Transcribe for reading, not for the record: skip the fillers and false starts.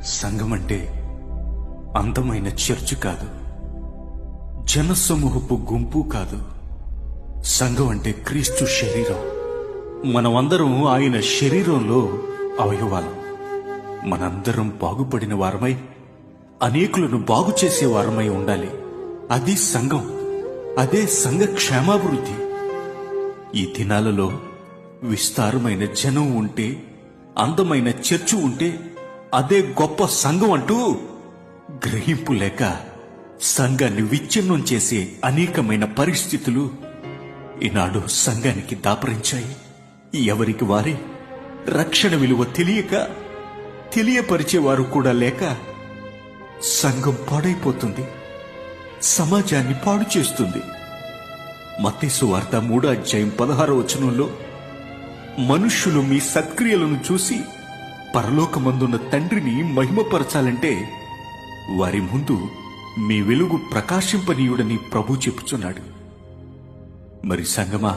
సంఘం అంటే అందమైన చర్చ్ కాదు, జనసమూహపు గుంపు కాదు. సంఘం అంటే క్రీస్తు శరీరం. మనమందరం ఆయన శరీరంలో అవయవాలం. మనందరం బాగుపడిన వారమై అనేకులను బాగు చేసే వారమై ఉండాలి. అది సంఘం. అదే సంఘ క్షేమాభివృద్ధి. ఈ దినాలలో విస్తారమైన జనం ఉంటే, అందమైన చర్చు ఉంటే అదే గొప్ప సంఘం అంటూ గ్రహింపు లేక సంఘాన్ని విచ్ఛిన్నం చేసే అనేకమైన పరిస్థితులు ఈనాడు సంఘానికి దాపరించాయి. ఎవరికి వారే రక్షణ విలువ తెలియక, తెలియపరిచేవారు కూడా లేక సంఘం పాడైపోతుంది, సమాజాన్ని పాడు చేస్తుంది. మత్తయి సువార్త 3:16 మనుష్యులు మీ సత్క్రియలను చూసి పరలోకమందున్న తండ్రిని మహిమపరచాలంటే వారి ముందు మీ వెలుగు ప్రకాశింపనీయుడని ప్రభు చెప్పుచున్నాడు. మరి సంగమా,